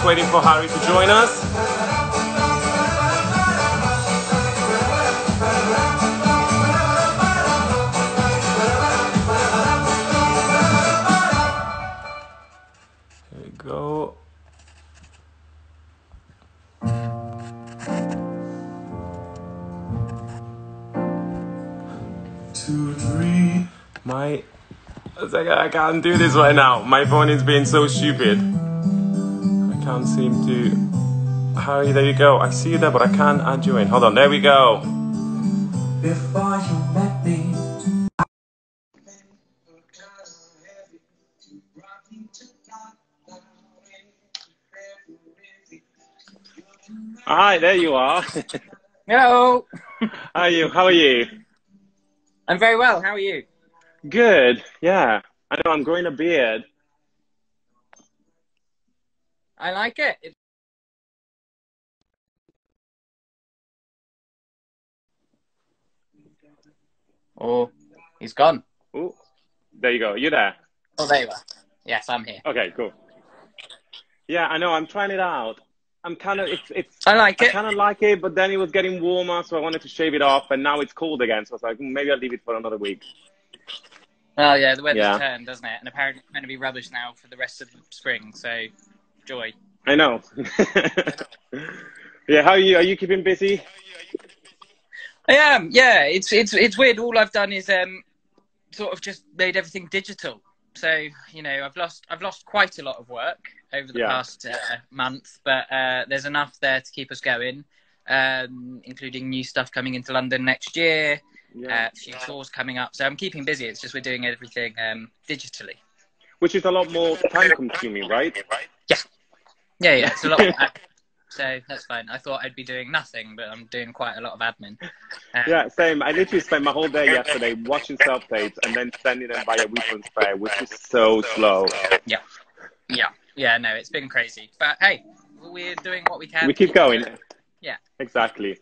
just waiting for Harry to join us. Here we go. Two, three. I can't do this right now. My phone is being so stupid. I can't seem to. Harry, there you go. I see you there, but I can't add you in. Hold on, there we go. Before you met me. Hi, there you are. Hello. How are you? How are you? I'm very well. How are you? Good. Yeah. I know I'm growing a beard. I like it. Oh, he's gone. Oh, there you go. You there? Oh, there you are. Yes, I'm here. Okay, cool. Yeah, I know. I'm trying it out. I'm kind of, I like it. I kind of like it, but then it was getting warmer, so I wanted to shave it off, and now it's cold again. So I was like, maybe I'll leave it for another week. Oh, yeah, the weather's turned, doesn't it? And apparently it's going to be rubbish now for the rest of the spring, so joy. I know. Yeah, how are you? Are you keeping busy? I am, yeah. It's weird. All I've done is sort of just made everything digital. So, you know, I've lost quite a lot of work over the past month, but there's enough there to keep us going, including new stuff coming into London next year, a few tours coming up. So I'm keeping busy. It's just we're doing everything digitally. Which is a lot more time-consuming, right? Yeah. It's a lot more so that's fine. I thought I'd be doing nothing, but I'm doing quite a lot of admin. Yeah, same. I literally spent my whole day yesterday watching self-tapes and then sending them via WeTransfer, which is so slow. Yeah, no, it's been crazy. But hey, we're doing what we can. We keep going. Yeah. Exactly.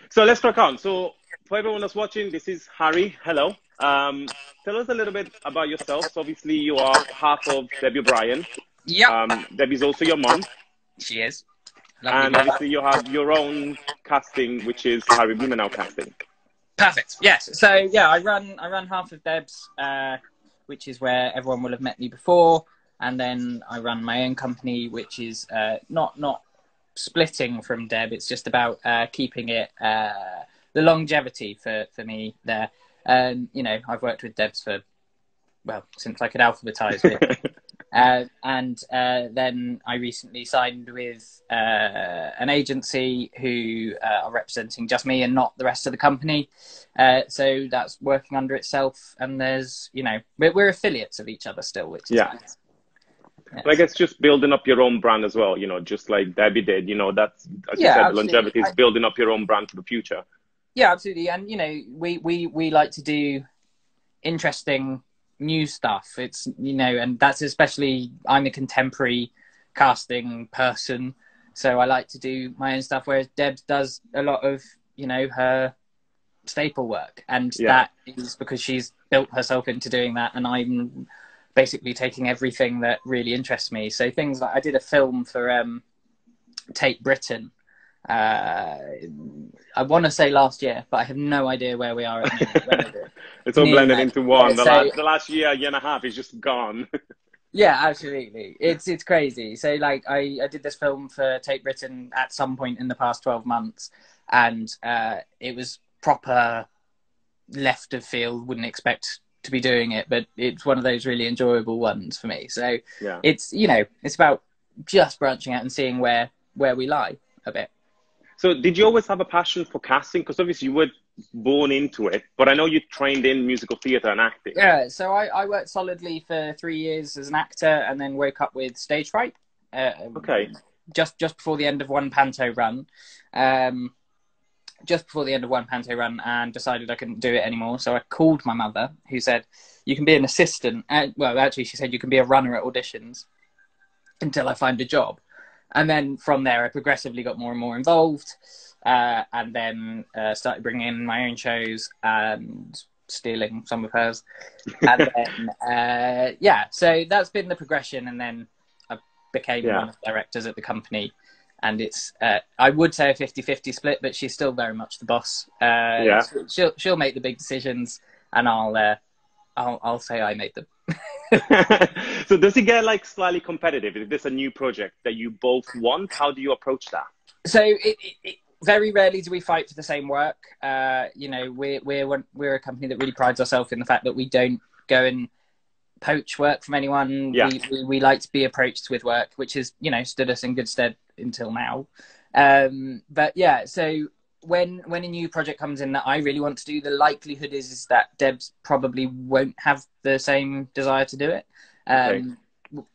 So let's crack on. So for everyone that's watching, this is Harry. Hello. Tell us a little bit about yourself. So obviously you are half of Debbie O'Brien. Yeah. Debbie's also your mom. She is. Lovely and obviously you have your own casting, which is Harry Blumenau casting. Perfect. Yes. So yeah, I run half of Deb's, which is where everyone will have met me before, and then I run my own company, which is not splitting from Deb. It's just about keeping it the longevity for me there. You know, I've worked with Deb's for since I could alphabetize it. And then I recently signed with an agency who are representing just me and not the rest of the company. So that's working under itself. And there's, you know, we're affiliates of each other still, which is nice. Yes. I guess just building up your own brand as well, you know, just like Debbie did, you know, that's, as you said, absolutely. The longevity is building up your own brand for the future. Yeah, absolutely. And, you know, we like to do interesting new stuff. It's, you know, and that's especially, I'm a contemporary casting person, so I like to do my own stuff, whereas Debs does a lot of, you know, her staple work, and that is because she's built herself into doing that, and I'm basically taking everything that really interests me. So things like I did a film for Tate Britain, I want to say last year, but I have no idea where we are at the moment. It's all blended into one. The last year and a half is just gone. Yeah, absolutely. It's crazy. So like I did this film for Tate Britain at some point in the past 12 months, and it was proper left of field, wouldn't expect to be doing it, but it's one of those really enjoyable ones for me. So it's, you know, it's about just branching out and seeing where we lie a bit. So did you always have a passion for casting? Because obviously you were born into it, but I know you trained in musical theatre and acting. Yeah, so I worked solidly for 3 years as an actor, and then woke up with stage fright. Just before the end of one panto run. And decided I couldn't do it anymore. So I called my mother, who said, you can be an assistant. Well, actually, she said, you can be a runner at auditions until I find a job. And then from there, I progressively got more and more involved, and then started bringing in my own shows and stealing some of hers. And then, so that's been the progression. And then I've became one of the directors at the company. And it's, I would say a 50-50 split, but she's still very much the boss. She'll make the big decisions, and I'll say I made them. So does it get like slightly competitive? Is this a new project that you both want? How do you approach that? So it very rarely do we fight for the same work. You know, we're a company that really prides ourselves in the fact that we don't go and poach work from anyone. We like to be approached with work, which has, you know, stood us in good stead until now. But yeah, so when a new project comes in that I really want to do, the likelihood is that Debs probably won't have the same desire to do it,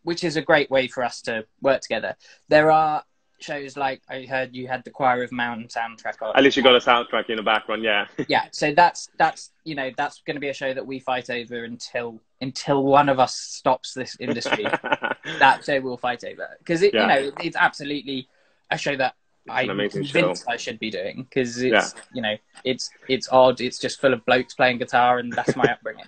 which is a great way for us to work together. There are shows like, I heard you had the Choir of Mountain soundtrack on. At least you got a soundtrack in the background, yeah. So that's you know, that's going to be a show that we fight over until one of us stops this industry. That show we'll fight over, because you know, it's absolutely a show that I'm convinced I should be doing, because it's you know, it's odd, it's just full of blokes playing guitar, and that's my upbringing.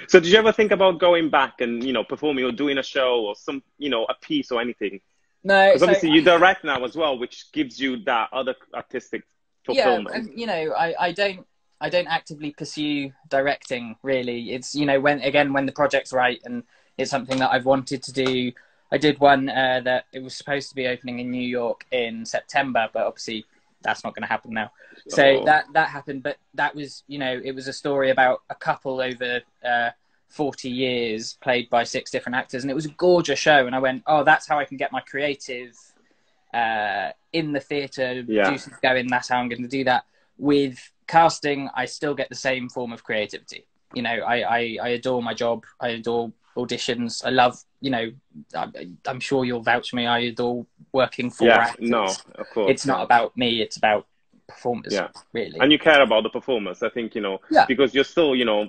So did you ever think about going back and, you know, performing or doing a show or some, you know, a piece or anything? No, because obviously you direct now as well, which gives you that other artistic fulfillment. Yeah, and, you know, I don't actively pursue directing, really. It's, you know, when the project's right and it's something that I've wanted to do. I did one that it was supposed to be opening in New York in September, but obviously that's not going to happen now. So that happened, but that was, you know, it was a story about a couple over 40 years, played by 6 different actors, and it was a gorgeous show. And I went, oh, that's how I can get my creative in the theatre juices going. That's how I'm going to do that. With casting, I still get the same form of creativity. You know, I adore my job. I adore auditions. I love, you know, I'm sure you'll vouch for me, I adore working for actors. No, of course. It's not about me, it's about performers, really. And you care about the performers, I think, you know, because you're still, you know,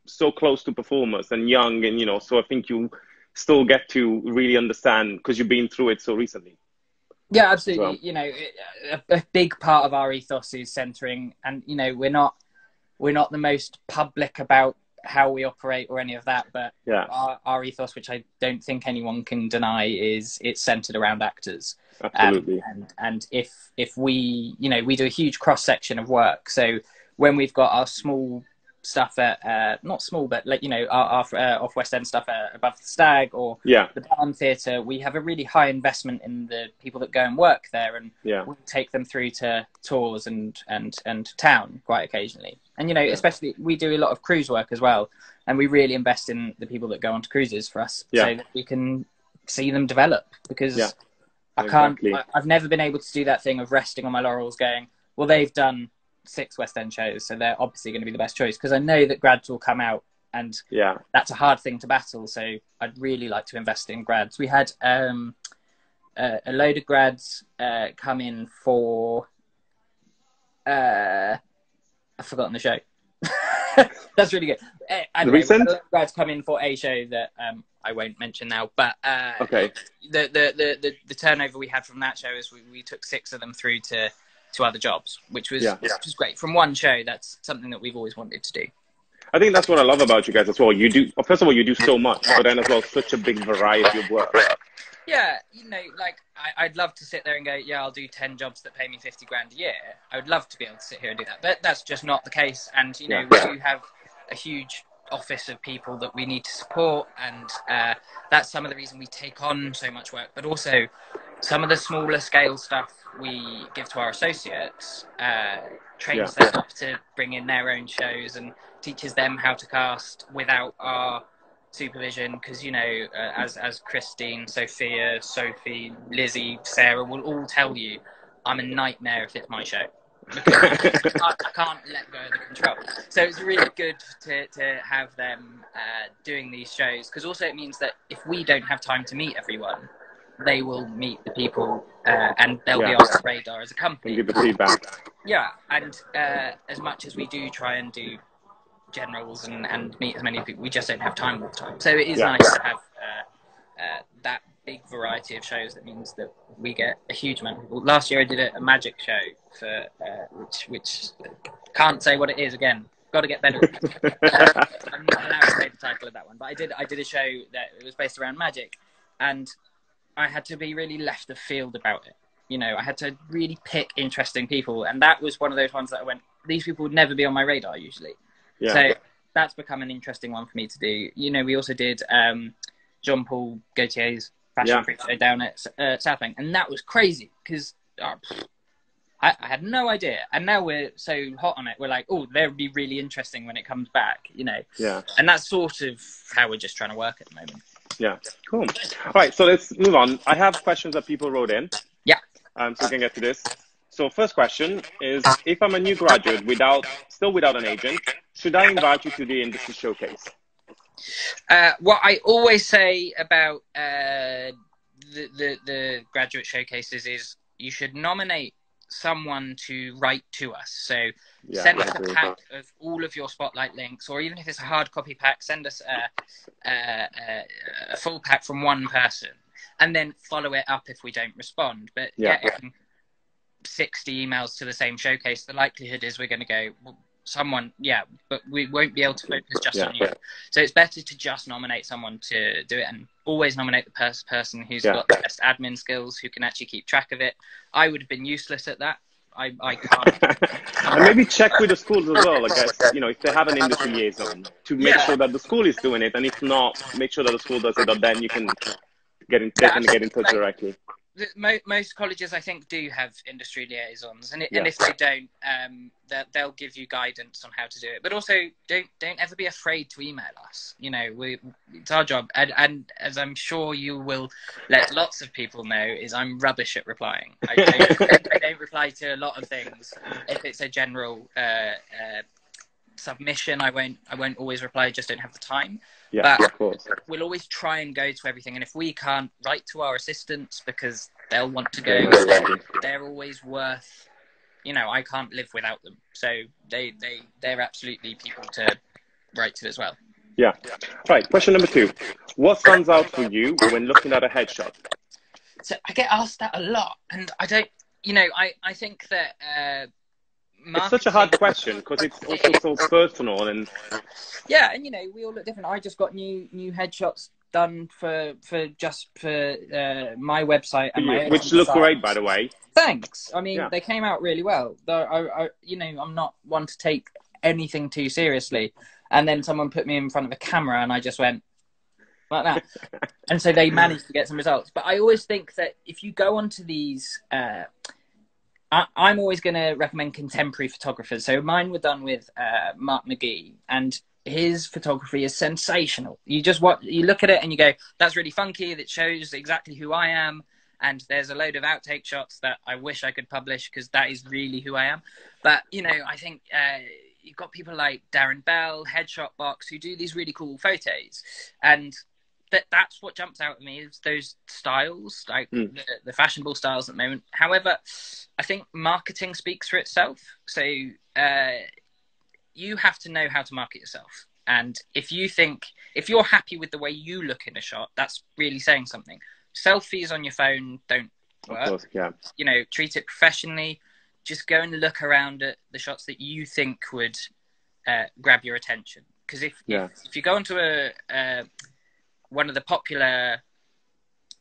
so close to performers and young, and, you know, so I think you still get to really understand, because you've been through it so recently. Yeah, absolutely. So, you know, a big part of our ethos is centering, and, you know, we're not the most public about how we operate or any of that, but our ethos, which I don't think anyone can deny, is it's centered around actors. Absolutely. And if we, you know, we do a huge cross section of work. So when we've got our small stuff at not small, but, like, you know, our off West End stuff above the Stag or the Barn Theatre, we have a really high investment in the people that go and work there, and we take them through to tours and town quite occasionally. And, you know, especially we do a lot of cruise work as well, and we really invest in the people that go onto cruises for us, so that we can see them develop, because I've never been able to do that thing of resting on my laurels going, well, they've done 6 West End shows, so they're obviously going to be the best choice, because I know that grads will come out, and that's a hard thing to battle. So I'd really like to invest in grads. We had a load of grads come in for I've forgotten the show. That's really good. Anyway, the grads come in for a show that I won't mention now, but the turnover we had from that show is we took 6 of them through to other jobs, which was great. From one show, that's something that we've always wanted to do. I think that's what I love about you guys as well. You do, first of all, you do so much, but then as well, such a big variety of work. Yeah, you know, like, I'd love to sit there and go, yeah, I'll do 10 jobs that pay me 50 grand a year. I would love to be able to sit here and do that, but that's just not the case. And, you know, we do have a huge office of people that we need to support, and that's some of the reason we take on so much work. But also, some of the smaller scale stuff we give to our associates, trains them up to bring in their own shows, and teaches them how to cast without our supervision, because, you know, as Christine, Sophia, Sophie, Lizzie, Sarah will all tell you, I'm a nightmare if it's my show. I can't let go of the control. So it's really good to have them doing these shows, because also it means that if we don't have time to meet everyone, they will meet the people and they'll be on the radar as a company. And give the feedback. Yeah, and as much as we do try and do generals and meet as many people, we just don't have time all the time. So it is nice to have that big variety of shows. That means that we get a huge amount of people. Last year I did a magic show for which can't say what it is again. Got to get better. I'm not allowed to say the title of that one, but I did a show that it was based around magic, and I had to be really left of field about it. You know, I had to really pick interesting people, and that was one of those ones that I went, these people would never be on my radar usually. Yeah. So that's become an interesting one for me to do. You know, we also did Jean-Paul Gaultier's fashion freak show down at South Bank, and that was crazy because I had no idea. And now we're so hot on it. We're like, oh, that would be really interesting when it comes back, you know. Yeah. And that's sort of how we're just trying to work at the moment. Yeah, cool. All right, so let's move on. I have questions that people wrote in. Yeah. So we can get to this. So first question is, if I'm a new graduate still without an agent, should I invite you to the industry showcase? What I always say about the graduate showcases is you should nominate someone to write to us. So send us a pack of all of your spotlight links, or even if it's a hard copy pack, send us a full pack from one person, and then follow it up if we don't respond. But getting 60 emails to the same showcase, the likelihood is we're going to go, well, someone, but we won't be able to focus just on you. So it's better to just nominate someone to do it, and always nominate the person who's got the best admin skills, who can actually keep track of it. I would have been useless at that. I can't. And maybe check with the schools as well, I guess, you know, if they have an industry liaison, to make sure that the school is doing it, and if not, make sure that the school does it, and then you can get in touch directly. Most colleges, I think, do have industry liaisons, and if they don't, they'll give you guidance on how to do it. But also, don't ever be afraid to email us. You know, it's our job, and as I'm sure you will let lots of people know, is I'm rubbish at replying. I don't reply to a lot of things. If it's a general submission, I won't always reply. I just don't have the time. But of course. We'll always try and go to everything, and if we can't, write to our assistants, because they'll want to go. They're always worth, you know, I can't live without them. So they're absolutely people to write to as well. Yeah. Right. Question number 2. What stands out for you when looking at a headshot? So I get asked that a lot, and I don't, you know, I think that it's such a hard question because it's also so personal, and and you know, we all look different. I just got new headshots done for my website and which look great, by the way. Thanks. I mean, they came out really well. Though you know, I'm not one to take anything too seriously, and then someone put me in front of a camera, and I just went like that, and so they managed to get some results. But I always think that if you go onto these. I'm always going to recommend contemporary photographers. So mine were done with Mark McGee, and his photography is sensational. You look at it and you go, that's really funky. That shows exactly who I am. And there's a load of outtake shots that I wish I could publish because that is really who I am. But, you know, I think you've got people like Darren Bell, Headshot Box, who do these really cool photos. And that's what jumps out at me is those styles, like the fashionable styles at the moment. However, I think marketing speaks for itself. So you have to know how to market yourself. And if you're happy with the way you look in a shot, that's really saying something. Selfies on your phone don't work. Of course, you know, treat it professionally. Just go and look around at the shots that you think would grab your attention. Because if you go onto one of the popular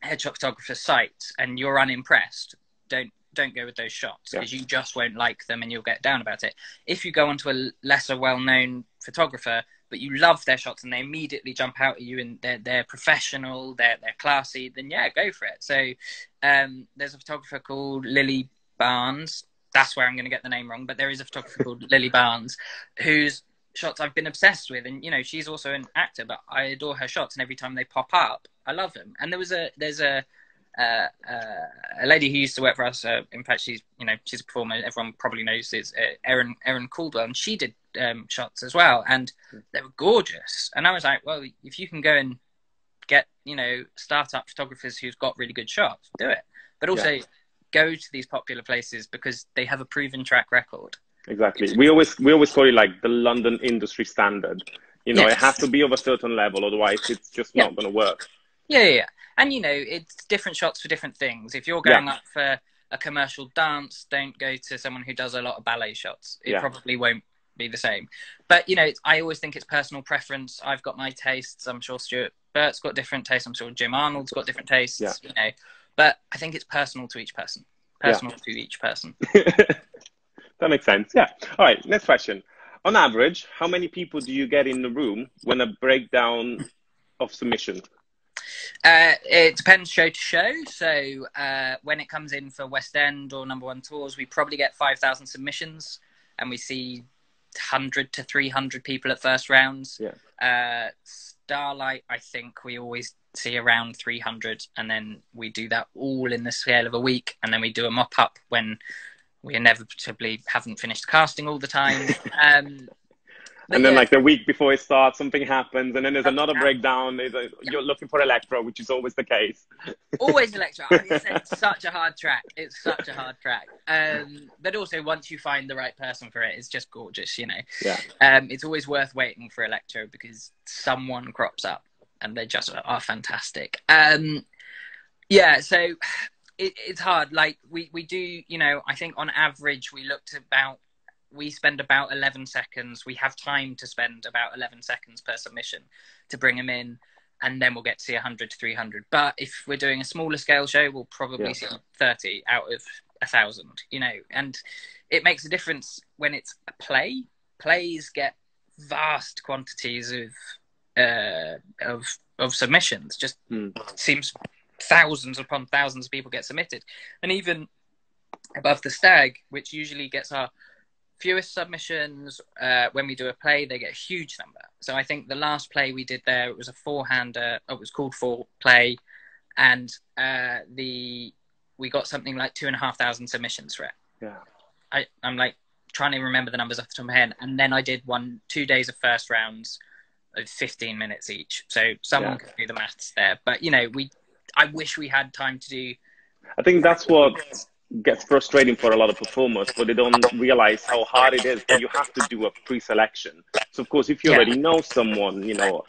headshot photographer sites and you're unimpressed, don't go with those shots because you just won't like them and you'll get down about it. If you go onto a lesser well-known photographer but you love their shots and they immediately jump out at you and they're professional, they're classy, then go for it. So there's a photographer called Lily Barnes. That's where I'm going to get the name wrong, but there is a photographer called Lily Barnes whose shots I've been obsessed with, and you know, she's also an actor, but I adore her shots, and every time they pop up I love them. And there's a lady who used to work for us, in fact she's a performer, everyone probably knows, is Erin Caldwell, and she did shots as well, and they were gorgeous. And I was like, well, if you can go and get, you know, startup photographers who've got really good shots, do it. But also go to these popular places because they have a proven track record. Exactly. We always call it like the London industry standard. You know, it has to be of a certain level, otherwise it's just not going to work. Yeah. And, you know, it's different shots for different things. If you're going up for a commercial dance, don't go to someone who does a lot of ballet shots. It probably won't be the same. But, you know, I always think it's personal preference. I've got my tastes. I'm sure Stuart Bert's got different tastes. I'm sure Jim Arnold's got different tastes. Yeah. You know, but I think it's personal to each person. Personal to each person. That makes sense. Yeah. All right. Next question. On average, how many people do you get in the room when a breakdown of submission? It depends show to show. So when it comes in for West End or number one tours, we probably get 5,000 submissions, and we see 100 to 300 people at first rounds. Yeah. Starlight, I think we always see around 300, and then we do that all in the scale of a week, and then we do a mop up when we inevitably haven't finished casting all the time. And then, like the week before it starts, something happens, and then there's another breakdown. You're looking for Electro, which is always the case. Always Electro. I mean, it's such a hard track. It's such a hard track. But also, once you find the right person for it, it's just gorgeous, you know. Yeah. It's always worth waiting for Electro because someone crops up, and they just are fantastic. Yeah, so it's hard. Like we do, you know, I think on average we spend about 11 seconds. We have time to spend about 11 seconds per submission to bring them in, and then we'll get to see 100 to 300. But if we're doing a smaller scale show, we'll probably see 30 out of 1,000, you know, and it makes a difference when it's a play. Plays get vast quantities of submissions. Just seems thousands upon thousands of people get submitted. And even above the Stag, which usually gets our fewest submissions, when we do a play, they get a huge number. So I think the last play we did there, it was a four-hander. It was called Four Play, and we got something like 2,500 submissions for it. Yeah. I'm like trying to remember the numbers off the top of my head, and then I did 2 days of first rounds of 15 minutes each. So someone could do the maths there, but you know, I wish we had time to do. I think that's what gets frustrating for a lot of performers, but they don't realize how hard it is that you have to do a pre-selection. So of course, if you already know someone, you know,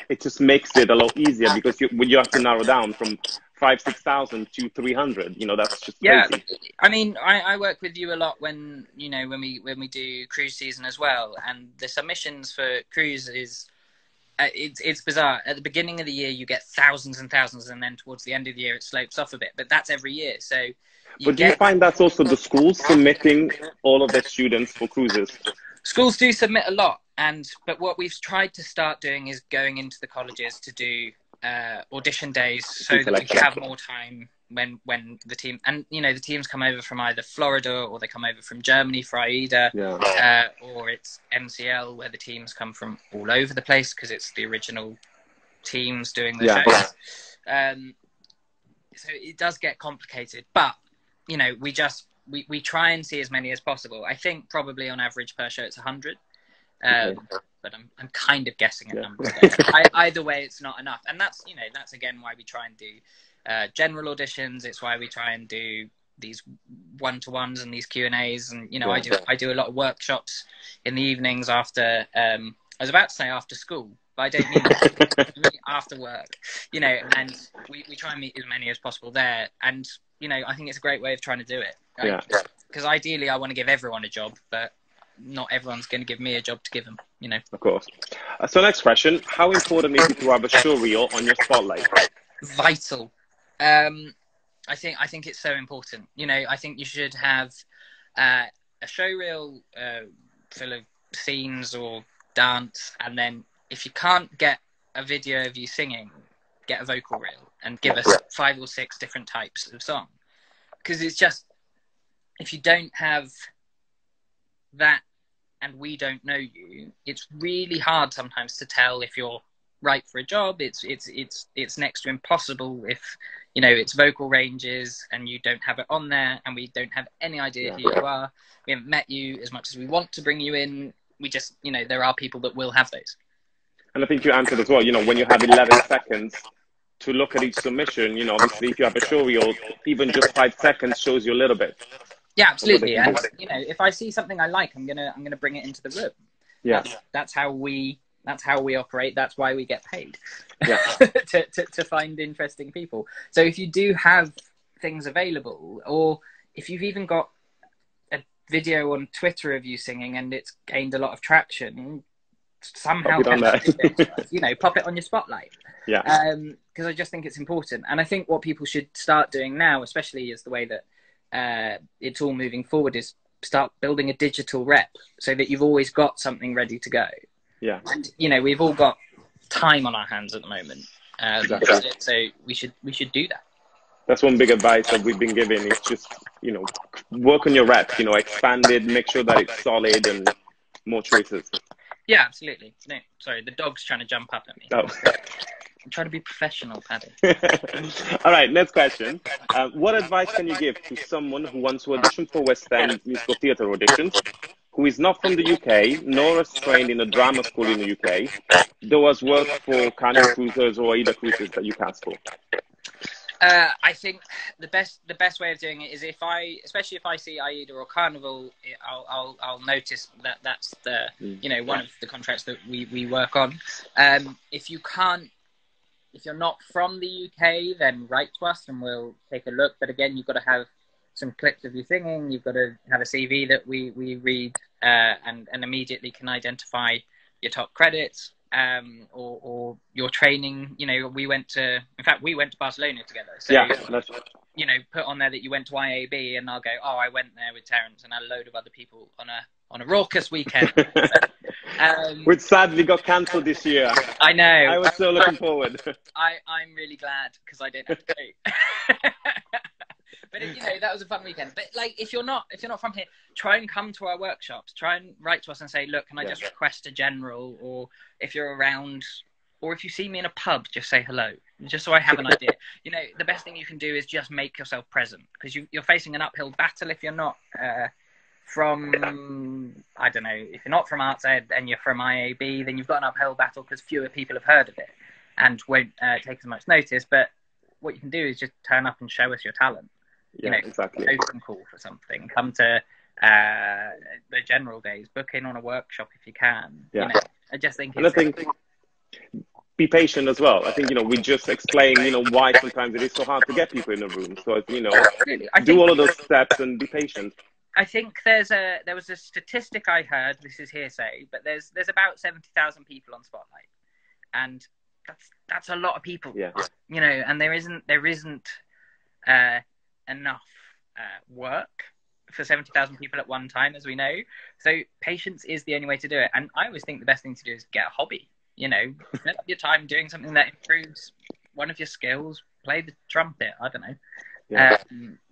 it just makes it a lot easier because you have to narrow down from 5,000-6,000 to 300. You know, that's just crazy. I mean, I work with you a lot when we do cruise season as well, and the submissions for cruise is. It's bizarre. At the beginning of the year, you get thousands and thousands, and then towards the end of the year, it slopes off a bit. But that's every year. So, do you find that's also the schools submitting all of their students for cruises? Schools do submit a lot, but what we've tried to start doing is going into the colleges to do audition days, so that we have more time when the team, and you know, the teams come over from either Florida or they come over from Germany for AIDA, or it's MCL where the teams come from all over the place because it's the original teams doing the shows. So it does get complicated, but you know, we try and see as many as possible. I think probably on average per show it's 100. But I'm kind of guessing at numbers. Either way, it's not enough, and that's again why we try and do general auditions. It's why we try and do these one-to-ones and these Q&As, and you know, I do a lot of workshops in the evenings after. I was about to say after school, but I don't mean that. I mean after work, you know, and we try and meet as many as possible there, and you know, I think it's a great way of trying to do it. Because ideally, I want to give everyone a job, but not everyone's going to give me a job to give them, you know. Of course. So next question, how important is it to have a show reel on your spotlight? Vital. I think it's so important. You know, I think you should have a show reel full of scenes or dance, and then if you can't get a video of you singing, get a vocal reel and give us 5 or 6 different types of song. Because it's just, if you don't have that and we don't know you, it's really hard sometimes to tell if you're right for a job. It's next to impossible if, you know, it's vocal ranges and you don't have it on there, and we don't have any idea who you are. We haven't met you as much as we want to bring you in. We just, you know, there are people that will have those. And I think you answered as well, you know, when you have 11 seconds to look at each submission, you know, obviously if you have a show reel, even just 5 seconds shows you a little bit. Yeah, absolutely. And you know, if I see something I like, I'm gonna bring it into the room. Yeah, that's how we operate. That's why we get paid. Yeah, to find interesting people. So if you do have things available, or if you've even got a video on Twitter of you singing and it's gained a lot of traction, somehow, you know, pop it on your spotlight. Yeah. Because I just think it's important. And I think what people should start doing now, especially is the way that it's all moving forward, is start building a digital rep so that you've always got something ready to go. Yeah. And, you know, we've all got time on our hands at the moment. Exactly. So we should do that. That's one big advice that we've been given is just, you know, work on your reps, you know, expand it, make sure that it's solid and more choices. Yeah, absolutely. No, sorry, the dog's trying to jump up at me. Oh. I'm trying to be professional, Paddy. All right, next question. What advice can you give to someone who wants to audition for West End musical theatre auditions, who is not from the UK, nor is trained in a drama school in the UK, though has worked for Canal Cruisers or Aida Cruises that you cast for? I think the best way of doing it is especially if I see Aida or Carnival, I'll notice that that's the one of the contracts that we work on. If you're not from the UK, then write to us and we'll take a look. But again, you've got to have some clips of you singing. You've got to have a CV that we read and immediately can identify your top credits. Or your training, you know, we went to Barcelona together. So, yeah, that's right. You know, put on there that you went to IAB and I'll go, oh, I went there with Terence and a load of other people on a raucous weekend. Which sadly got cancelled this year. I know. I was so looking forward. I'm really glad because I didn't have to go. But you know, that was a fun weekend. But like, if you're not from here, try and come to our workshops. Try and write to us and say, look, can I just request a general? Or if you're around, or if you see me in a pub, just say hello, just so I have an idea. You know, the best thing you can do is just make yourself present because you're facing an uphill battle if you're not from, I don't know, if you're not from Arts Ed and you're from IAB, then you've got an uphill battle because fewer people have heard of it and won't take as much notice. But what you can do is just turn up and show us your talent. Yeah, you know, exactly. Open call for something. Come to the general days. Book in on a workshop if you can. Yeah. You know, I just think. And I think be patient as well. I think we just explain why sometimes it is so hard to get people in a room. So do all of those steps and be patient. I think there was a statistic I heard. This is hearsay, but there's about 70,000 people on Spotlight, and that's a lot of people. Yeah. You know, and there isn't enough work for 70,000 people at one time, as we know. So patience is the only way to do it. And I always think the best thing to do is get a hobby. You know, spend your time doing something that improves one of your skills. Play the trumpet. I don't know. Yeah.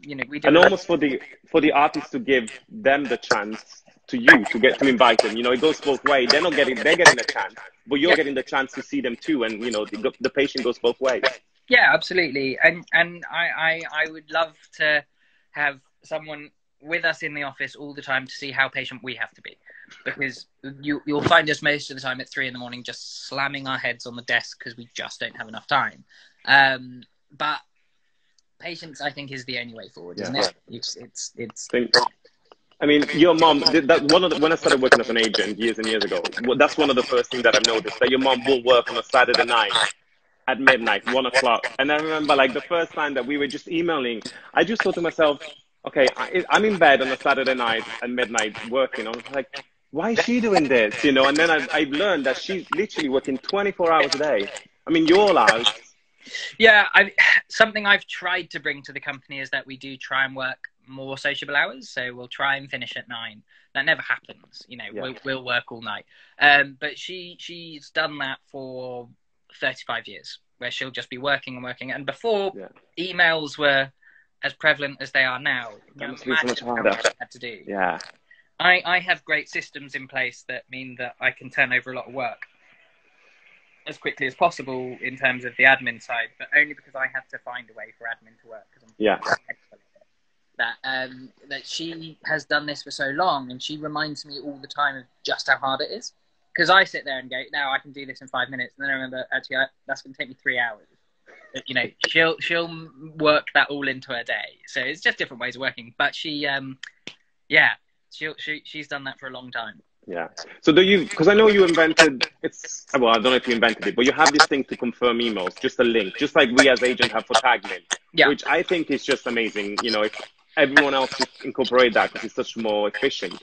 You know, we do. And almost for the artists to give them the chance to get to invite them. You know, it goes both ways. They're getting a chance, but you're getting the chance to see them too. And the patient goes both ways. Yeah, absolutely. And I would love to have someone with us in the office all the time to see how patient we have to be, because you'll find us most of the time at 3 a.m. just slamming our heads on the desk because we just don't have enough time. But patience, I think, is the only way forward, isn't it? It's. I mean, your mom did that. When I started working as an agent years and years ago, that's one of the first things that I've noticed, that your mom will work on a Saturday night at midnight, 1 o'clock. And I remember, like, the first time that we were just emailing, I just thought to myself, okay, I'm in bed on a Saturday night at midnight working. I was like, why is she doing this? You know, and then I've learned that she's literally working 24 hours a day. I mean, you all are. Yeah, something I've tried to bring to the company is that we do try and work more sociable hours. So we'll try and finish at 9. That never happens. You know, we'll work all night. But she's done that for 35 years, where she'll just be working and working. And before emails were as prevalent as they are now, it's so much harder. Had to do. Yeah. I have great systems in place that mean that I can turn over a lot of work as quickly as possible in terms of the admin side, but only because I had to find a way for admin to work. That she has done this for so long, and she reminds me all the time of just how hard it is. Because I sit there and go, "Now I can do this in 5 minutes," and then I remember, actually, that's going to take me 3 hours. But, you know, she'll work that all into her day. So it's just different ways of working. But she's done that for a long time. Yeah. So because I know you invented, I don't know if you invented it, but you have this thing to confirm emails, just a link, just like we as agents have for tagging, which I think is just amazing. You know, if everyone else could incorporate that, because it's such more efficient.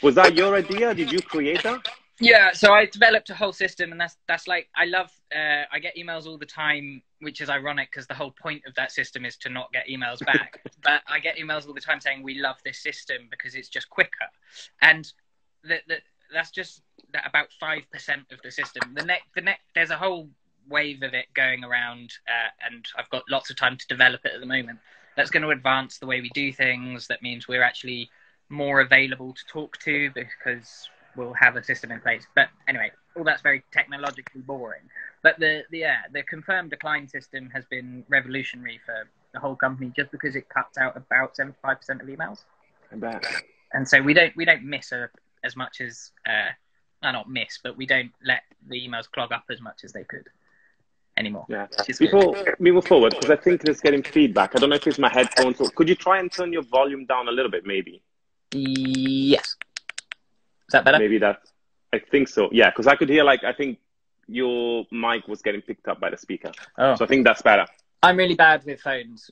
Was that your idea? Did you create that? Yeah, so I developed a whole system, and that's like I love. I get emails all the time, which is ironic because the whole point of that system is to not get emails back. But I get emails all the time saying we love this system because it's just quicker, and that's just about 5% of the system. There's a whole wave of it going around, and I've got lots of time to develop it at the moment. That's going to advance the way we do things. That means we're actually more available to talk to because we'll have a system in place. But anyway, all that's very technologically boring. But the confirmed decline system has been revolutionary for the whole company just because it cuts out about 75% of emails. I bet. And so we don't miss as much as not miss, but we don't let the emails clog up as much as they could anymore. Yeah. Before we move forward, because I think it's getting feedback. I don't know if it's my headphones. Or could you try and turn your volume down a little bit, maybe? Yes. Is that better? Maybe that's, I think so. Yeah, because I could hear, like, I think your mic was getting picked up by the speaker. Oh. So I think that's better. I'm really bad with phones,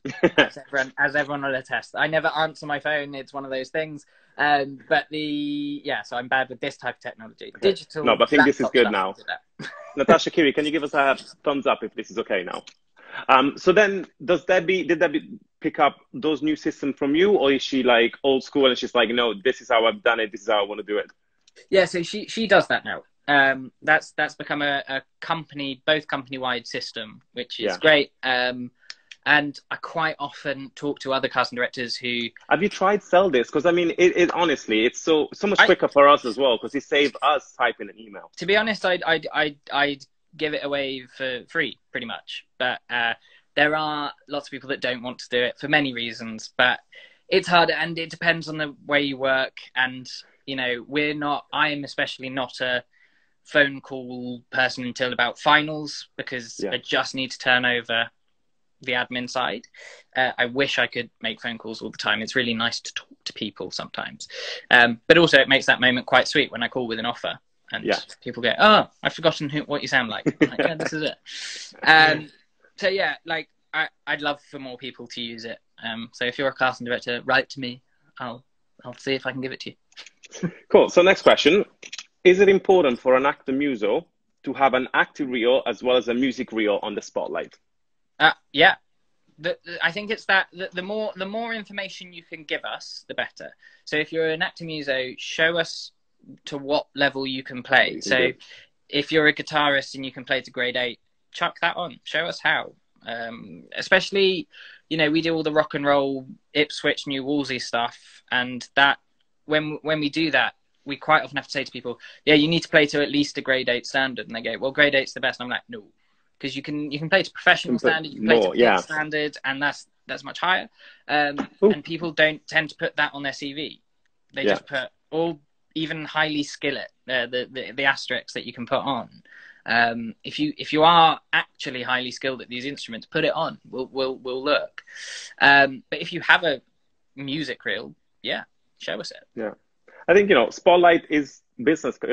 as everyone will attest. I never answer my phone. It's one of those things. So I'm bad with this type of technology. Okay. Digital. No, but I think this is good now. Natasha, Kiri, can you give us a thumbs up if this is okay now? So then, did Debbie pick up those new systems from you, or is she like old school and she's like, no, this is how I've done it, this is how I want to do it? Yeah, so she does that now. That's become a both company-wide system, which is great. And I quite often talk to other casting directors who... Have you tried sell this? Because I mean, it honestly, it's so much quicker for us as well, because it saves us typing an email. To be honest, I'd give it away for free, pretty much. But there are lots of people that don't want to do it for many reasons. But it's hard, and it depends on the way you work. And I am especially not a phone call person until about finals, because I just need to turn over the admin side. I wish I could make phone calls all the time. It's really nice to talk to people sometimes. But also it makes that moment quite sweet when I call with an offer and people go, oh, I've forgotten what you sound like. Like, yeah, this is it. So yeah, like I'd love for more people to use it. So if you're a casting director, write to me. I'll see if I can give it to you. Cool. So next question. Is it important for an actor muso to have an acting reel as well as a music reel on the spotlight? Yeah. I think it's that the more information you can give us, the better. So if you're an actor muso, show us to what level you can play. So if you're a guitarist and you can play to grade 8, chuck that on. Show us how. Especially, we do all the rock and roll, Ipswich, New Wolsey stuff, and that when we do that, we quite often have to say to people, yeah, you need to play to at least a grade 8 standard. And they go, well, grade 8's the best. And I'm like, no, because you can play to professional standard, you can play to standard, and that's much higher. And people don't tend to put that on their CV. They just put even highly skilled, the asterisks that you can put on. If you are actually highly skilled at these instruments, put it on. We'll look. But if you have a music reel, show us it. Yeah. I think, Spotlight is a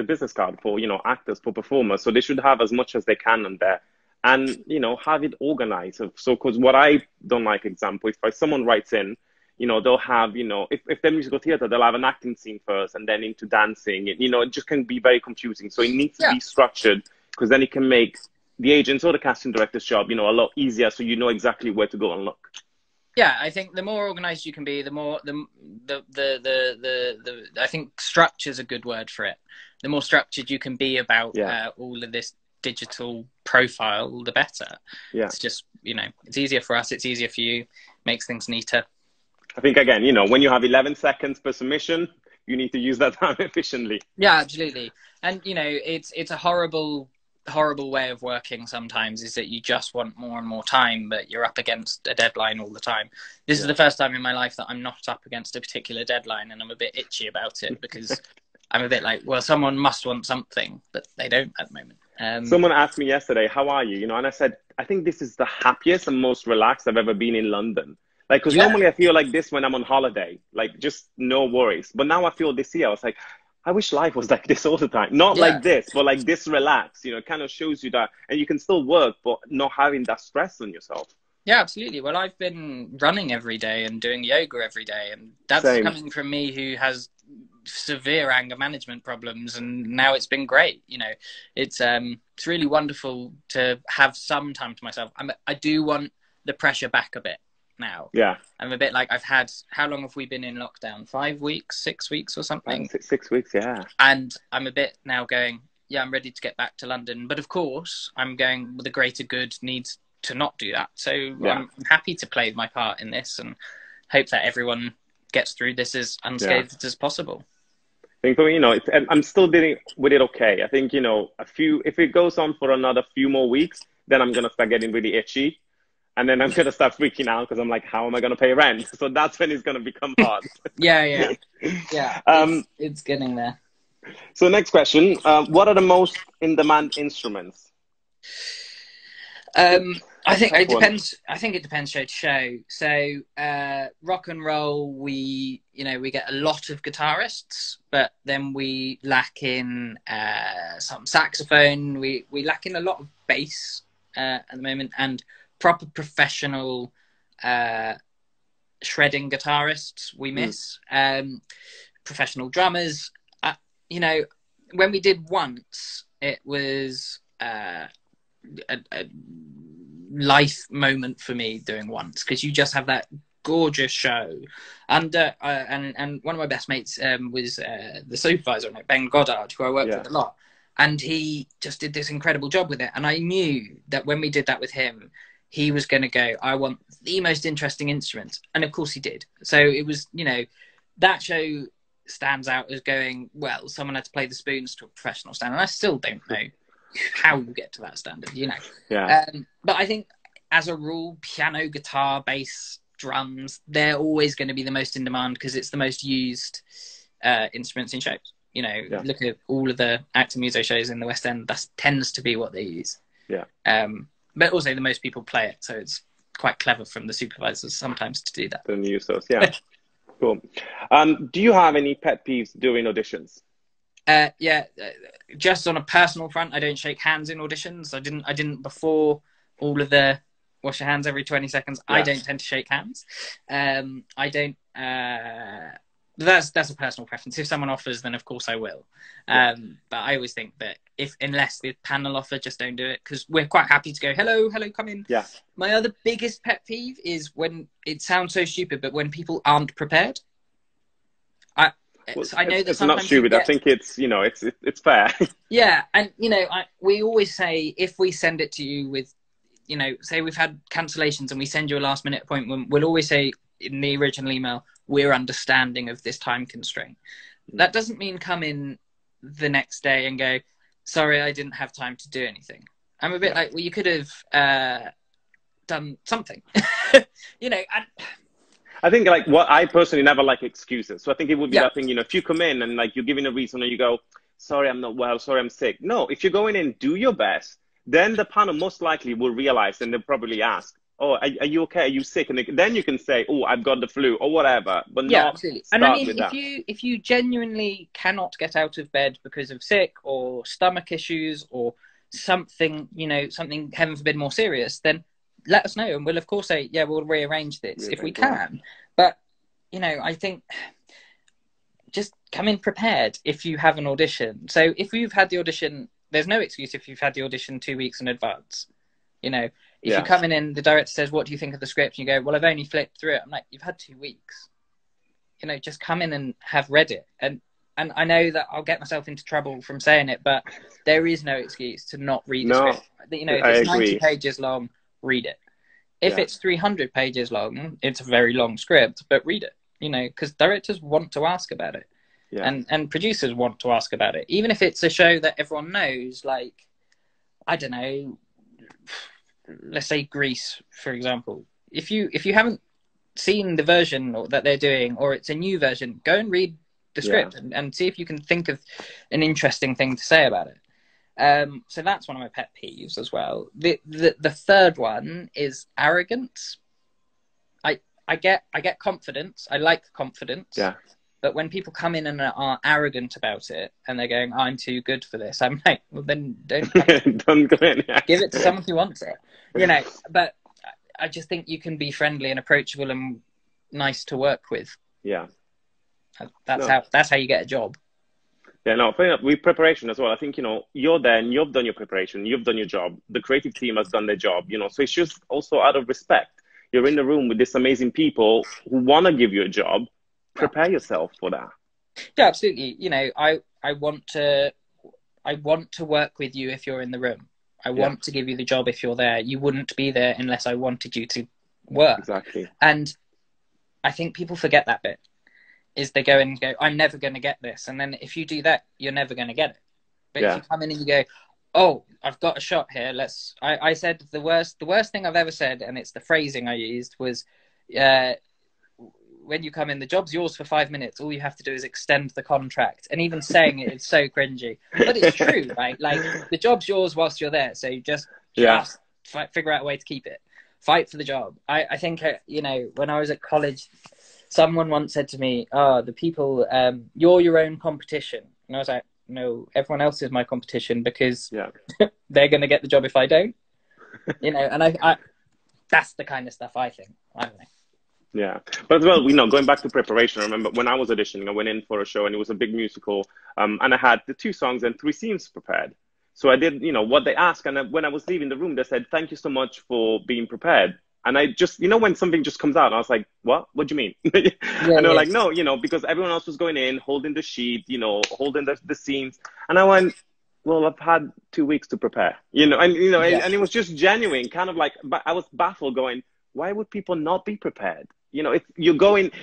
business card for, actors, for performers. So they should have as much as they can on there and, have it organized. So, because what I don't like, example, if someone writes in, they'll have, if they're musical theater, they'll have an acting scene first and then into dancing. It just can be very confusing. So it needs to be structured, because then it can make the agent's or the casting director's job, a lot easier. So you know exactly where to go and look. Yeah, I think the more organized you can be, the more I think structure's a good word for it. The more structured you can be about all of this digital profile, the better. Yeah. It's just, it's easier for us, it's easier for you, makes things neater. I think, again, when you have 11 seconds per submission, you need to use that time efficiently. Yeah, absolutely. And, it's a horrible way of working sometimes, is that you just want more and more time, but you're up against a deadline all the time. This is the first time in my life that I'm not up against a particular deadline, and I'm a bit itchy about it, because I'm a bit like, well, someone must want something, but they don't at the moment. Someone asked me yesterday, how are you? And I said, I think this is the happiest and most relaxed I've ever been in London. Like, because normally I feel like this when I'm on holiday, like just no worries. But now I feel this year, I was like, I wish life was like this all the time. Not like this, but like this relaxed, it kind of shows you that, and you can still work, but not having that stress on yourself. Yeah, absolutely. Well, I've been running every day and doing yoga every day, and that's coming from me who has severe anger management problems, and now it's been great. You know, it's really wonderful to have some time to myself. I do want the pressure back a bit now. Yeah. I'm a bit like, I've had, how long have we been in lockdown? 5 weeks, 6 weeks or something? 6 weeks, yeah. And I'm a bit now going, yeah, I'm ready to get back to London. But of course, I'm going, the greater good needs to not do that. So I'm happy to play my part in this and hope that everyone gets through this as unscathed as possible. I think, you know, I'm still dealing with it okay. I think, you know, if it goes on for another few more weeks, then I'm going to start getting really itchy. And then I'm going to start freaking out because I'm like, how am I going to pay rent? So that's when it's going to become hard. Yeah. It's getting there. So next question, what are the most in-demand instruments? I think it depends. I think it depends show to show. So rock and roll, we get a lot of guitarists, but then we lack in some saxophone. We lack in a lot of bass at the moment, and proper professional shredding guitarists we miss. Professional drummers. You know, when we did Once, it was a life moment for me doing Once, because you just have that gorgeous show. And one of my best mates was the supervisor on it, Ben Goddard, who I worked with a lot. And he just did this incredible job with it. And I knew that when we did that with him, he was going to go, I want the most interesting instruments. And of course he did. So it was, you know, that show stands out as going, well, someone had to play the spoons to a professional standard. And I still don't know how you get to that standard, you know. Yeah. But I think as a rule, piano, guitar, bass, drums, they're always going to be the most in demand because it's the most used instruments in shows. You know, look at all of the actor muso shows in the West End. That tends to be what they use. Yeah. But also the most people play it, so it's quite clever from the supervisors sometimes to do that. And use those, yeah. Cool. Do you have any pet peeves during auditions? Just on a personal front, I don't shake hands in auditions. I didn't before all of the wash your hands every 20 seconds. Yeah. I don't tend to shake hands. I don't. That's a personal preference. If someone offers, then of course I will. But I always think that unless the panel offer, just don't do it, because we're quite happy to go, hello, come in. Yeah. My other biggest pet peeve is when it sounds so stupid, but when people aren't prepared. I know that it's not stupid. I think it's, you know, it's fair. Yeah, and you know, we always say, if we send it to you with, you know, say we've had cancellations and we send you a last minute appointment, we'll always say in the original email, we're understanding of this time constraint. That doesn't mean come in the next day and go, sorry, I didn't have time to do anything. I'm a bit like, well, you could have done something. You know, I think, like, what I personally never like excuses. So I think it would be that thing, you know, if you come in and like you're giving a reason or you go, sorry, I'm not well, sorry, I'm sick. No, if you're going in, do your best. Then the panel most likely will realize, and they'll probably ask, oh, are you okay? Are you sick? And then you can say, oh, I've got the flu or whatever. But not absolutely. And I mean, if you genuinely cannot get out of bed because of sick or stomach issues or something, you know, something, heaven forbid, more serious, then let us know. And we'll, of course, say, yeah, we'll rearrange this if we can. But, you know, I think just come in prepared if you have an audition. So if you've had the audition, there's no excuse if you've had the audition 2 weeks in advance. You know, if you come in, the director says, what do you think of the script? And you go, well, I've only flipped through it. I'm like, you've had 2 weeks. You know, just come in and have read it. And I know that I'll get myself into trouble from saying it, but there is no excuse to not read the script. You know, if it's 90 pages long, read it. If it's 300 pages long, it's a very long script, but read it. You know, because directors want to ask about it. Yeah. And producers want to ask about it. Even if it's a show that everyone knows, like, I don't know, let's say Grease, for example. If you haven't seen the version that they're doing, or it's a new version, go and read the script and see if you can think of an interesting thing to say about it. So that's one of my pet peeves as well. The third one is arrogance. I get confidence. I like confidence. Yeah. But when people come in and are arrogant about it, and they're going, "I'm too good for this," I'm like, "Well, then don't don't go in. Give it to someone who wants it." You know. But I just think you can be friendly and approachable and nice to work with. Yeah. No. That's how you get a job. Yeah, no, fair enough. With preparation as well, I think, you're there and you've done your preparation, you've done your job, the creative team has done their job, so it's just also out of respect. You're in the room with this amazing people who want to give you a job. Yeah, Prepare yourself for that. yeah, absolutely. I want to work with you if you're in the room. I Yeah, want to give you the job if you're there. You wouldn't be there unless I wanted you to work. exactly. And I think people forget that bit. Is they go in and go, I'm never going to get this. And then if you do that, you're never going to get it. But if Yeah, you come in and you go, oh, I've got a shot here. I said the worst thing I've ever said, and it's the phrasing I used, was when you come in, the job's yours for 5 minutes. All you have to do is extend the contract. And even saying it is so cringy. But it's true, right? Like, the job's yours whilst you're there. So just yeah, figure out a way to keep it. Fight for the job. I think, when I was at college, someone once said to me, the people, you're your own competition. And I was like, no, everyone else is my competition because yeah. they're going to get the job if I don't. And I that's the kind of stuff I think. I don't know. Yeah, but as well, going back to preparation, I remember when I was auditioning, I went in for a show and it was a big musical, and I had the 2 songs and 3 scenes prepared. So I did, what they asked, and when I was leaving the room, they said, "Thank you so much for being prepared." And I just, when something just comes out, and I was like, "What? What do you mean?" Yeah, And they were yeah, like, "No, because everyone else was going in, holding the sheet, holding the scenes," and I went, "Well, I've had 2 weeks to prepare, yeah, and it was just genuine, kind of like, but I was baffled, going, why would people not be prepared? If you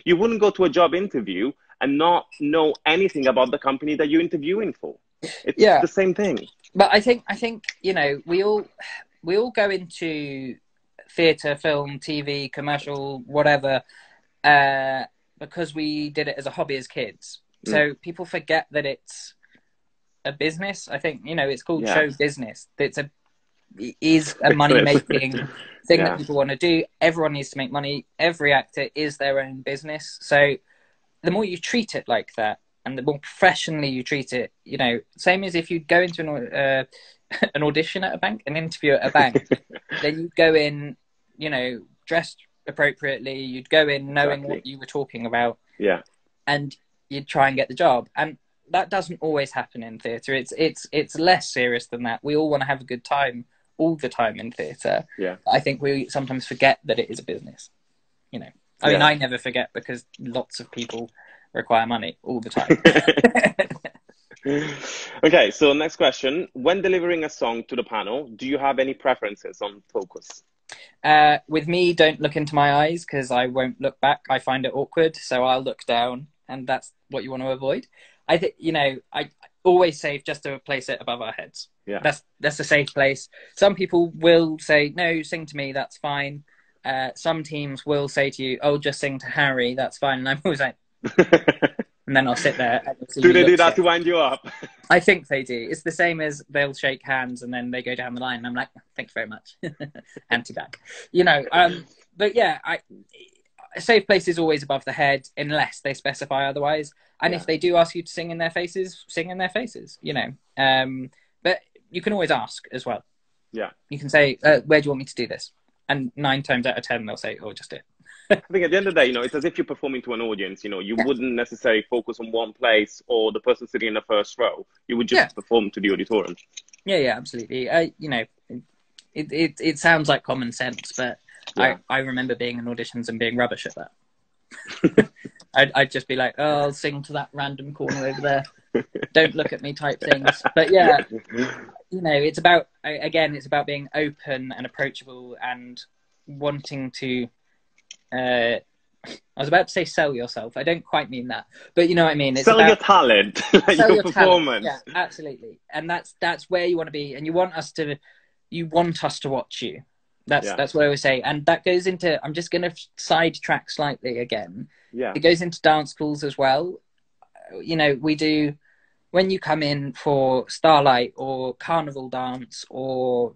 you wouldn't go to a job interview and not know anything about the company that you're interviewing for. It's yeah. the same thing. But I think we all go into theatre, film, TV, commercial, whatever, because we did it as a hobby as kids. Mm. So people forget that it's a business. I think it's called Yeah. show business. It is a money making thing that people want to do. Everyone needs to make money. Every actor is their own business. So the more you treat it like that, and the more professionally you treat it, same as if you go into an audition at a bank, an interview at a bank, then you'd go in, dressed appropriately. You'd go in knowing what you were talking about. Yeah. And you'd try and get the job. And that doesn't always happen in theatre. It's less serious than that. We all want to have a good time all the time in theatre. Yeah. I think we sometimes forget that it is a business. I mean, I never forget because lots of people require money all the time. Okay, so next question. When delivering a song to the panel, do you have any preferences on focus? With me, don't look into my eyes because I won't look back. I find it awkward, so I'll look down, and that's what you want to avoid. I think, I always say just to place it above our heads. Yeah. That's a safe place. Some people will say, no, sing to me, that's fine. Some teams will say to you, oh, just sing to Harry, that's fine. And I'm always like, and then I'll sit there. And do they do that to wind you up? I think they do. It's the same as they'll shake hands and then they go down the line. And I'm like, thank you very much. Anti-back. But yeah, a safe place is always above the head unless they specify otherwise. And if they do ask you to sing in their faces, sing in their faces, But you can always ask as well. Yeah. You can say, where do you want me to do this? And 9 times out of 10, they'll say, oh, just do it. I think at the end of the day, it's as if you're performing to an audience. You wouldn't necessarily focus on one place or the person sitting in the first row. You would just perform to the auditorium. Yeah, absolutely. It sounds like common sense, but I remember being in auditions and being rubbish at that. I'd just be like, oh, I'll sing to that random corner over there. Don't look at me type things. But yeah, it's about being open and approachable and wanting to, I was about to say sell yourself. I don't quite mean that, but you know what I mean. It's sell about your talent, sell your performance. Talent. Yeah, absolutely. And that's where you want to be. And you want us to watch you. That's what I always say. And that goes into, I'm just going to sidetrack slightly again. Yeah. It goes into dance schools as well. We do, when you come in for Starlight or Carnival Dance or,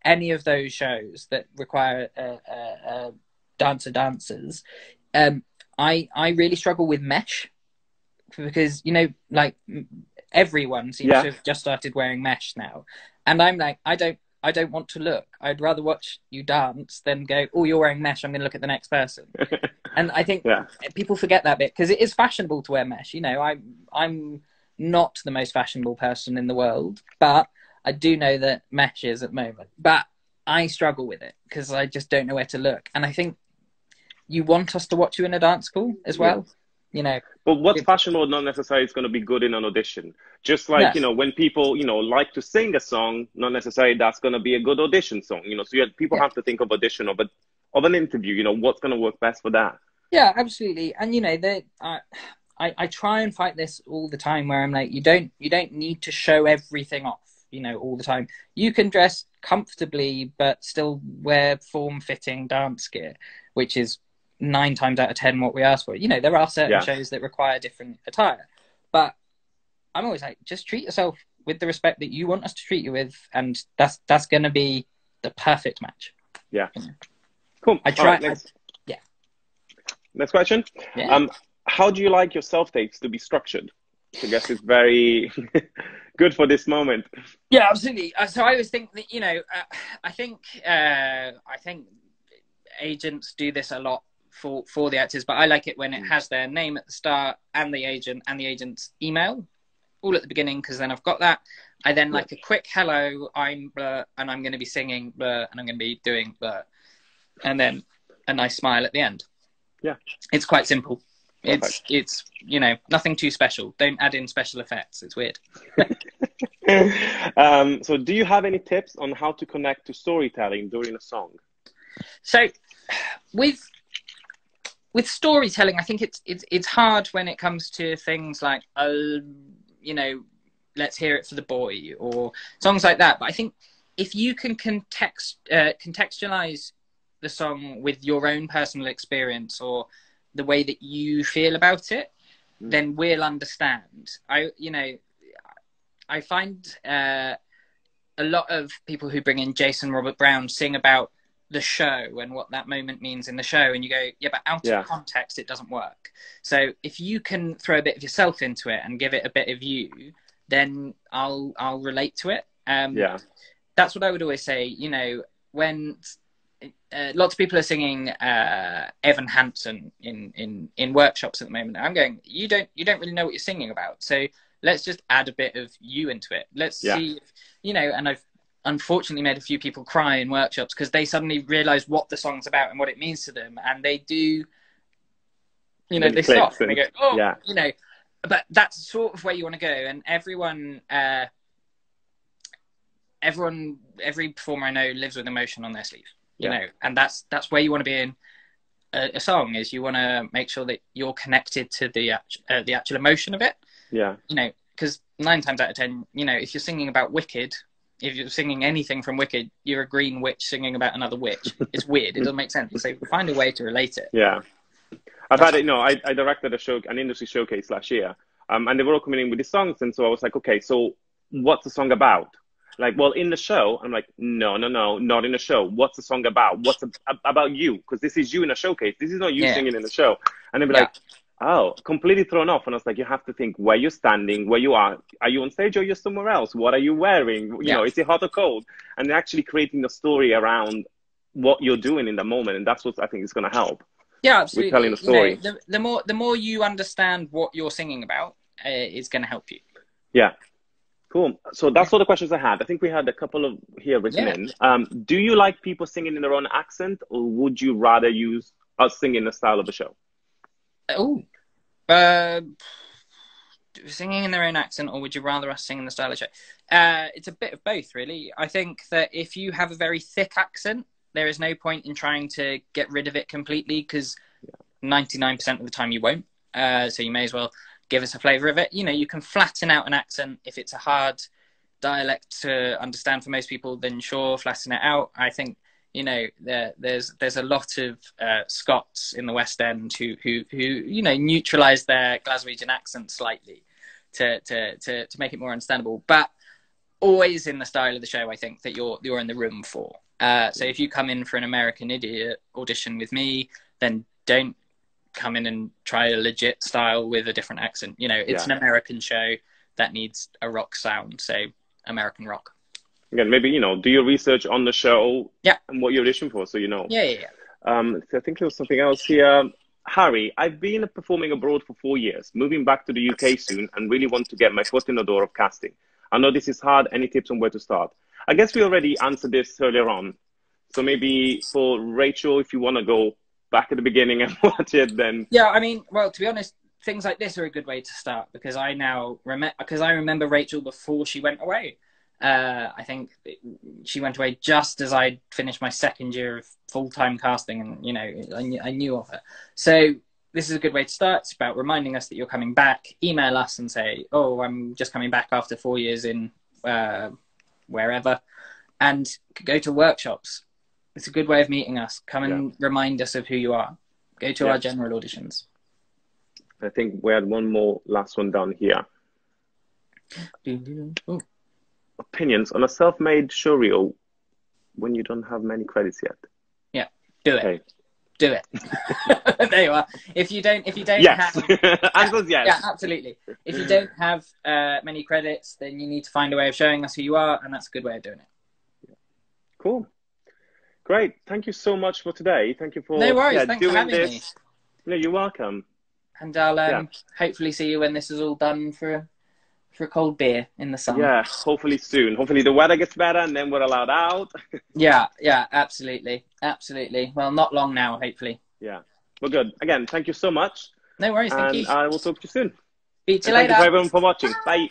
any of those shows that require dancers, I really struggle with mesh because, like everyone seems to have just started wearing mesh now. And I'm like, I don't I don't want to look. I'd rather watch you dance than go, oh, you're wearing mesh, I'm going to look at the next person. And I think people forget that bit because it is fashionable to wear mesh. You know, I'm not the most fashionable person in the world, but I do know that mesh is at the moment. But I struggle with it because I just don't know where to look. And I think you want us to watch you in a dance school as well. You know, but what's fashionable not necessarily is going to be good in an audition. Just like, you know, when people, you know, like to sing a song, not necessarily that's going to be a good audition song, you know. So people have to think of audition of an interview, you know, what's going to work best for that. Yeah, absolutely. And, you know, I try and fight this all the time where I'm like, you don't need to show everything off, you know, all the time. You can dress comfortably, but still wear form-fitting dance gear, which is 9 times out of 10 what we ask for. You know, there are certain shows that require different attire, but I'm always like, just treat yourself with the respect that you want us to treat you with, and that's going to be the perfect match. Yeah. You know? Cool. I try. Right, next question. Yeah. How do you like your self-tapes to be structured? I guess it's very good for this moment. Yeah, absolutely. So I always think that, you know, I think agents do this a lot for the actors, but I like it when it has their name at the start and the agent's email all at the beginning, because then I've got that. I then like a quick hello, I'm blah, and I'm going to be singing blah, and I'm going to be doing blah, and then a nice smile at the end. Yeah, it's quite simple. Perfect. It's you know, nothing too special. Don't add in special effects. It's weird. So do you have any tips on how to connect to storytelling during a song? So with storytelling, I think it's hard when it comes to things like you know, let's hear it for the boy or songs like that. But I think if you can contextualize the song with your own personal experience or the way that you feel about it, then we'll understand. I find a lot of people who bring in Jason Robert Brown sing about the show and what that moment means in the show, and you go, yeah, but out of context it doesn't work. So if you can throw a bit of yourself into it and give it a bit of you, then I'll relate to it. That's what I would always say. You know, when lots of people are singing Evan Hansen in workshops at the moment, I'm going, you don't really know what you're singing about, so let's just add a bit of you into it. Let's see if, you know, and I've unfortunately made a few people cry in workshops because they suddenly realize what the song's about and what it means to them, and they do, you know, they stop and they go, oh, you know. But that's sort of where you want to go, and every performer I know lives with emotion on their sleeve, you know, and that's where you want to be in a song. Is you want to make sure that you're connected to the actual emotion of it. Yeah, you know, because 9 times out of 10, you know, if you're singing about Wicked, if you're singing anything from Wicked, you're a green witch singing about another witch. It's weird. It doesn't make sense. So find a way to relate it. Yeah. I've had it, you know, I directed an industry showcase last year, and they were all coming in with these songs. And so I was like, okay, so what's the song about? Like, well, in the show, I'm like, no, not in the show. What's the song about? What's about you? Because this is you in a showcase. This is not you singing in the show. And they'd be like, oh, completely thrown off. And I was like, you have to think where you're standing, where you are. Are you on stage or you're somewhere else? What are you wearing? You know, is it hot or cold? And they're actually creating the story around what you're doing in the moment. And that's what I think is going to help. Yeah, absolutely. With telling the story. You know, the more you understand what you're singing about, it's going to help you. Yeah. Cool. So that's all the questions I had. I think we had a couple of here written in. Do you like people singing in their own accent, or would you rather use us singing the style of the show? Singing in their own accent, or would you rather us sing in the style of the show? It's a bit of both, really. I think that if you have a very thick accent, there is no point in trying to get rid of it completely, because 99% of the time you won't. So you may as well give us a flavour of it. You know, you can flatten out an accent. If it's a hard dialect to understand for most people, then sure, flatten it out. I think, you know, there's a lot of Scots in the West End who you know, neutralise their Glaswegian accent slightly to make it more understandable. But always in the style of the show, I think, that you're in the room for. So if you come in for an American Idiot audition with me, then don't come in and try a legit style with a different accent. You know, it's an American show that needs a rock sound, so American rock. again, maybe, you know, do your research on the show Yeah. and what you're auditioning for, so you know. Yeah, yeah, yeah. So I think there was something else here. Harry, I've been performing abroad for 4 years, moving back to the UK soon, and really want to get my foot in the door of casting. I know this is hard. Any tips on where to start? I guess we already answered this earlier on. So maybe for Rachel, if you want to go back at the beginning and watch it, then... Yeah, I mean, well, to be honest, things like this are a good way to start, because I remember Rachel before she went away. I think she went away just as I'd finished my second year of full-time casting, and, you know, I knew of her. So this is a good way to start. It's about reminding us that you're coming back. Email us and say, oh, I'm just coming back after 4 years in wherever, and go to workshops. It's a good way of meeting us. Come and remind us of who you are. Go to our general auditions. I think we had one more last one down here. Oh. Opinions on a self-made show reel when you don't have many credits yet. Yeah, do it. Okay. Do it. There you are. If you don't yes. have... Answers yes. Yeah, absolutely. If you don't have many credits, then you need to find a way of showing us who you are, and that's a good way of doing it. Cool. Great. Thank you so much for today. Thank you for no worries. Thanks for having me. No, you're welcome. And I'll hopefully see you when this is all done for a cold beer in the sun. Yeah, hopefully soon. Hopefully the weather gets better and then we're allowed out. Yeah, absolutely. Absolutely. Well, not long now, hopefully. Yeah. Well, good. Again, thank you so much. No worries. Thank you. And I will talk to you soon. Speak to you later. Thank you for everyone for watching. Bye.